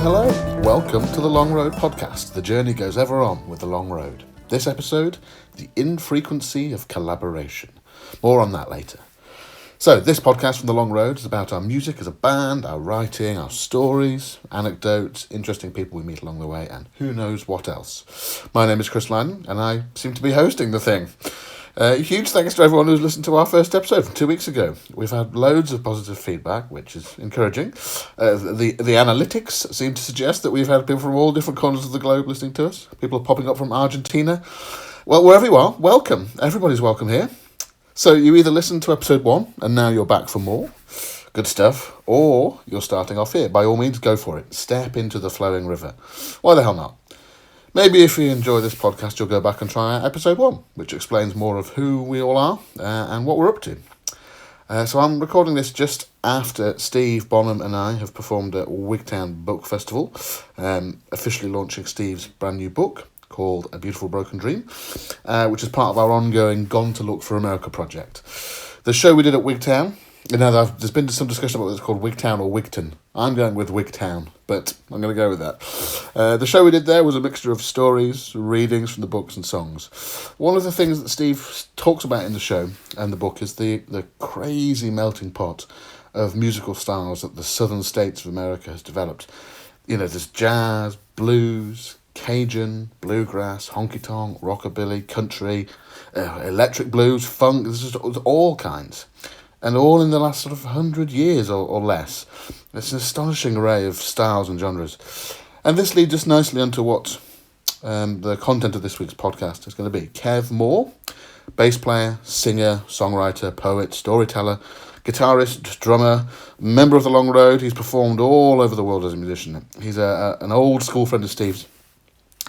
Hello. Welcome to the Long Road Podcast. The journey goes ever on with the long road. This episode, the infrequency of collaboration. More on that later. So, this podcast from the Long Road is about our music as a band, our writing, our stories, anecdotes, interesting people we meet along the way, and who knows what else. My name is Chris Lyden, and I seem to be hosting the thing. Huge thanks to everyone who's listened to our first episode from 2 weeks ago. We've had loads of positive feedback, which is encouraging. The analytics seem to suggest that we've had people from all different corners of the globe listening to us. People are popping up from Argentina. Well, wherever you are, welcome. Everybody's welcome here. So you either listened to episode 1 and now you're back for more. Good stuff. Or you're starting off here. By all means, go for it. Step into the flowing river. Why the hell not? Maybe if you enjoy this podcast, you'll go back and try out episode 1, which explains more of who we all are and what we're up to. So I'm recording this just after Steve Bonham and I have performed at Wigtown Book Festival, officially launching Steve's brand new book called A Beautiful Broken Dream, which is part of our ongoing Gone to Look for America project. The show we did at Wigtown, there's been some discussion about whether it's called Wigtown or Wigton. I'm going with Wigtown, but I'm going to go with that. The show we did there was a mixture of stories, readings from the books and songs. One of the things that Steve talks about in the show and the book is the crazy melting pot of musical styles that the southern states of America has developed. You know, there's jazz, blues, Cajun, bluegrass, honky-tonk, rockabilly, country, electric blues, funk, there's just all kinds. And all in the last sort of 100 years or less. It's an astonishing array of styles and genres. And this leads us nicely onto what the content of this week's podcast is going to be. Kev Moore, bass player, singer, songwriter, poet, storyteller, guitarist, drummer, member of the Long Road. He's performed all over the world as a musician. He's an old school friend of Steve's,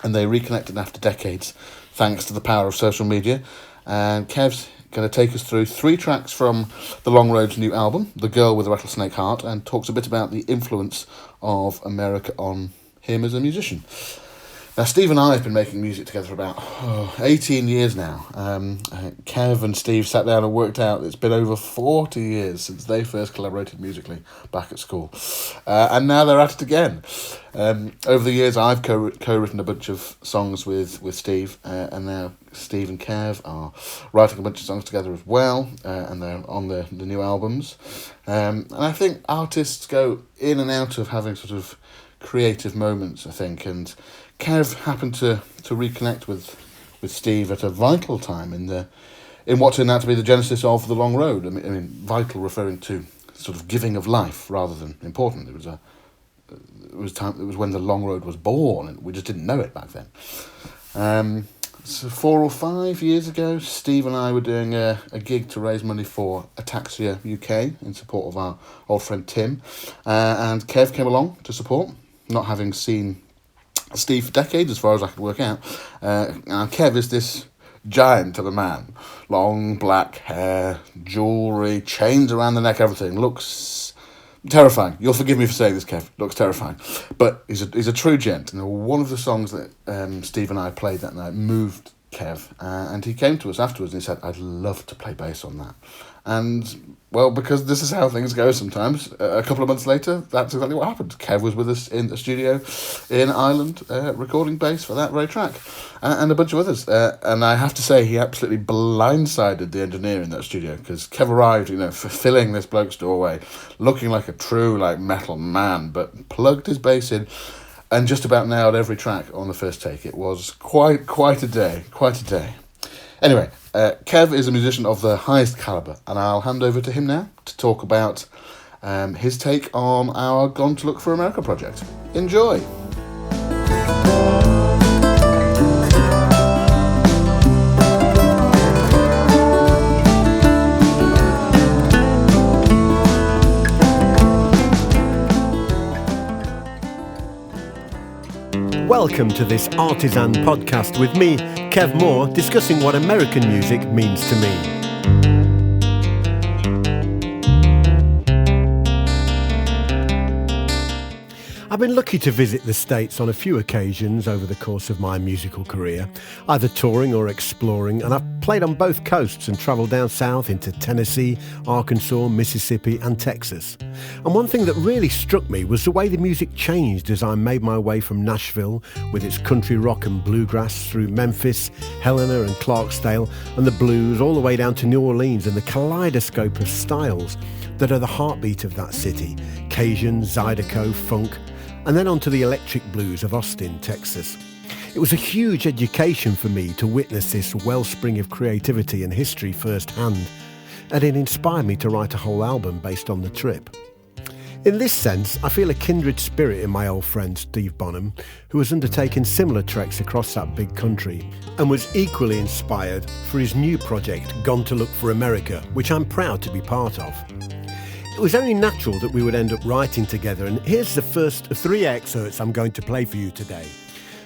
and they reconnected after decades thanks to the power of social media. And Kev's going to take us through 3 tracks from the Long Road's new album, The Girl with the Rattlesnake Heart, and talks a bit about the influence of America on him as a musician. Now, Steve and I have been making music together for about 18 years now. Kev and Steve sat down and worked out it's been over 40 years since they first collaborated musically back at school. And now they're at it again. Over the years, I've co-written a bunch of songs with Steve, and now Steve and Kev are writing a bunch of songs together as well, and they're on the new albums. And I think artists go in and out of having sort of creative moments, I think, and Kev happened to reconnect with Steve at a vital time in what turned out to be the genesis of the Long Road. I mean, vital referring to sort of giving of life rather than important. It was when the Long Road was born, and we just didn't know it back then. So 4 or 5 years ago, Steve and I were doing a gig to raise money for Ataxia UK in support of our old friend Tim, and Kev came along to support, not having seen Steve for decades, as far as I could work out. Now Kev is this giant of a man. Long black hair, jewellery, chains around the neck, everything. Looks terrifying. You'll forgive me for saying this, Kev. Looks terrifying. But he's a true gent. And one of the songs that Steve and I played that night moved Kev. And he came to us afterwards and he said, I'd love to play bass on that. And, well, because this is how things go sometimes, a couple of months later, that's exactly what happened. Kev was with us in the studio in Ireland, recording bass for that very track, and a bunch of others. And I have to say, he absolutely blindsided the engineer in that studio, because Kev arrived, fulfilling this bloke's doorway, looking like a true, metal man, but plugged his bass in, and just about nailed every track on the first take. It was quite a day. Anyway, Kev is a musician of the highest calibre, and I'll hand over to him now to talk about his take on our Gone to Look for America project. Enjoy! Welcome to this Artisan podcast with me, Kev Moore, discussing what American music means to me. I've been lucky to visit the States on a few occasions over the course of my musical career, either touring or exploring, and I've played on both coasts and travelled down south into Tennessee, Arkansas, Mississippi and Texas. And one thing that really struck me was the way the music changed as I made my way from Nashville with its country rock and bluegrass through Memphis, Helena and Clarksdale and the blues all the way down to New Orleans, and the kaleidoscope of styles that are the heartbeat of that city: Cajun, Zydeco, funk, and then onto the electric blues of Austin, Texas. It was a huge education for me to witness this wellspring of creativity and history firsthand, and it inspired me to write a whole album based on the trip. In this sense, I feel a kindred spirit in my old friend Steve Bonham, who has undertaken similar treks across that big country and was equally inspired for his new project, Gone to Look for America, which I'm proud to be part of. It was only natural that we would end up writing together, and here's the first of 3 excerpts I'm going to play for you today.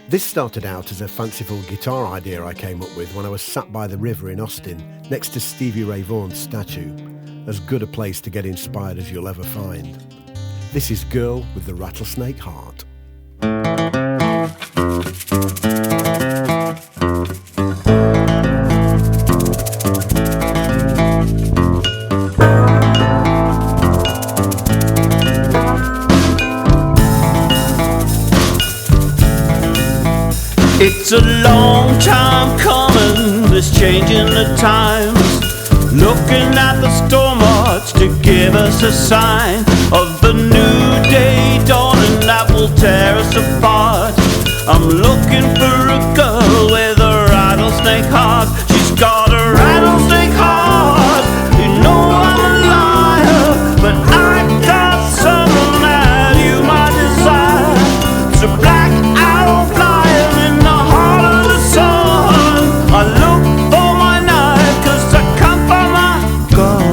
This started out as a fanciful guitar idea I came up with when I was sat by the river in Austin next to Stevie Ray Vaughan's statue. As good a place to get inspired as you'll ever find. This is Girl with the Rattlesnake Heart. It's a long time coming, this changing the times. Looking at the storm arch to give us a sign of the new day dawning that will tear us apart. I'm looking for a girl with a rattlesnake heart. She's got a rattlesnake heart. You know I'm a liar, but I got something that you might desire. It's a black arrow flying in the heart of the sun. I look for my knife 'cause I can't find my gun.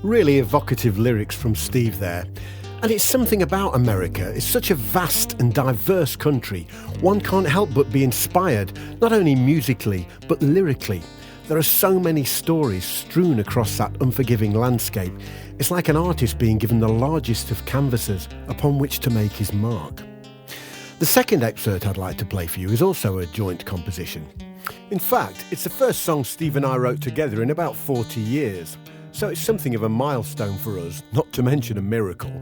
Really evocative lyrics from Steve there. And it's something about America. It's such a vast and diverse country. One can't help but be inspired, not only musically, but lyrically. There are so many stories strewn across that unforgiving landscape. It's like an artist being given the largest of canvases upon which to make his mark. The second excerpt I'd like to play for you is also a joint composition. In fact, it's the first song Steve and I wrote together in about 40 years. So it's something of a milestone for us, not to mention a miracle.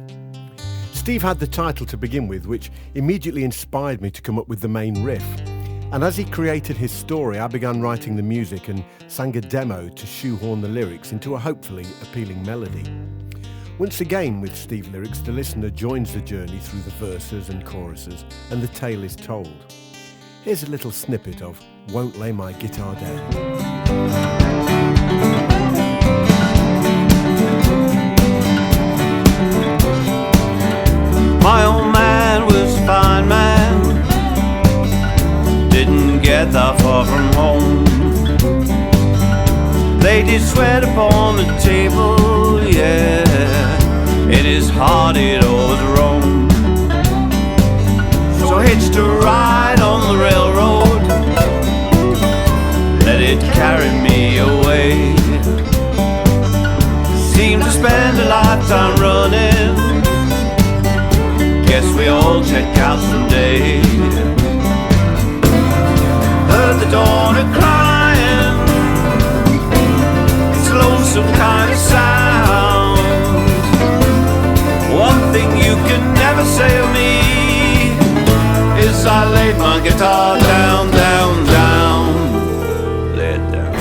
Steve had the title to begin with, which immediately inspired me to come up with the main riff. And as he created his story, I began writing the music and sang a demo to shoehorn the lyrics into a hopefully appealing melody. Once again, with Steve lyrics, the listener joins the journey through the verses and choruses, and the tale is told. Here's a little snippet of Won't Lay My Guitar Down. My old man was a fine man, didn't get that far from home. Laid his sweat upon the table, yeah, in his heart it always roamed. So I hitched a ride on the railroad, let it carry me away. Seemed to spend a lifetime running, guess we all check out someday. Heard the daughter crying, it's a lonesome kind of sound. One thing you can never say of me is I laid my guitar down, down, down, lay it down.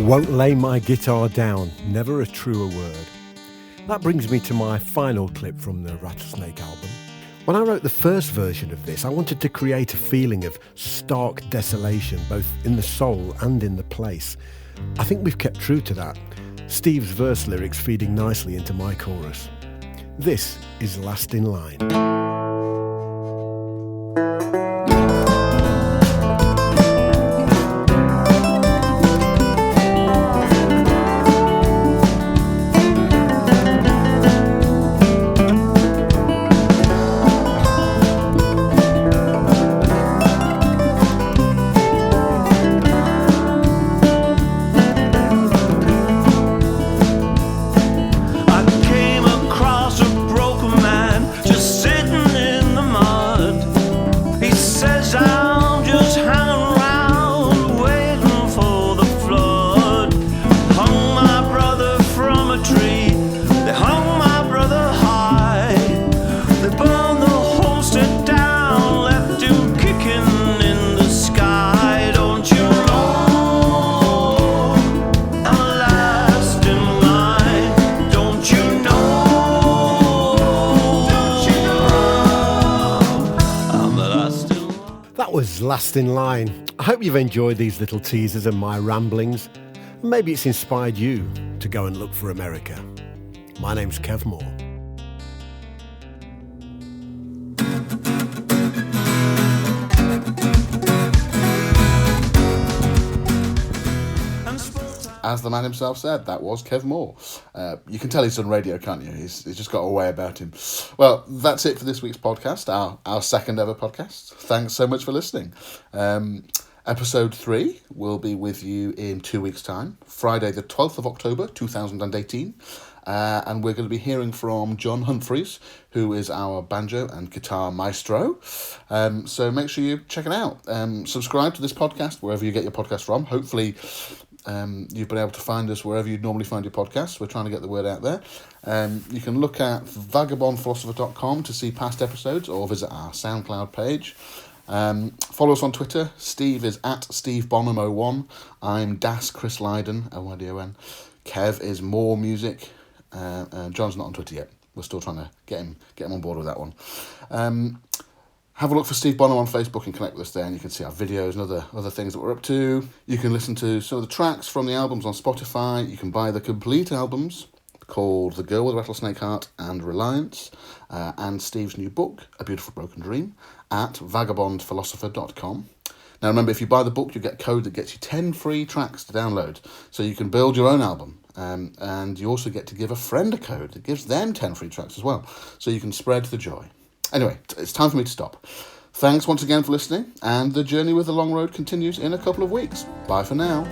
Won't lay my guitar down, never a truer word. That brings me to my final clip from the Rattlesnake album. When I wrote the first version of this, I wanted to create a feeling of stark desolation, both in the soul and in the place. I think we've kept true to that. Steve's verse lyrics feeding nicely into my chorus. This is Last in Line. says I'm just hanging around, waiting for the flood. Hung my brother from a tree, they hung my brother high. They burned the homestead down, left him kicking in the sky. Don't you know I'm the last in line? Don't you know? Don't you know I'm the last in line? That was Last in Line. I hope you've enjoyed these little teasers and my ramblings. Maybe it's inspired you to go and look for America. My name's Kev Moore. As the man himself said, that was Kev Moore. You can tell he's done radio, can't you? He's just got a way about him. Well, that's it for this week's podcast, our second ever podcast. Thanks so much for listening. Episode 3 will be with you in 2 weeks' time, Friday the 12th of October 2018. And we're going to be hearing from John Humphreys, who is our banjo and guitar maestro. So make sure you check it out. Subscribe to this podcast wherever you get your podcast from. Hopefully you've been able to find us wherever you'd normally find your podcasts. We're trying to get the word out there. You can look at vagabondphilosopher.com to see past episodes or visit our SoundCloud page. Follow us on Twitter. Steve is at SteveBonham01. I'm Das Chris Lydon, Lydon. Kev is More Music. John's not on Twitter yet. We're still trying to get him on board with that one. Have a look for Steve Bonham on Facebook and connect with us there, and you can see our videos and other things that we're up to. You can listen to some of the tracks from the albums on Spotify. You can buy the complete albums called The Girl with Rattlesnake Heart and Reliance, and Steve's new book, A Beautiful Broken Dream, at vagabondphilosopher.com. Now remember, if you buy the book, you get a code that gets you 10 free tracks to download, so you can build your own album. And you also get to give a friend a code that gives them 10 free tracks as well, so you can spread the joy. Anyway, it's time for me to stop. Thanks once again for listening, and the journey with the long road continues in a couple of weeks. Bye for now.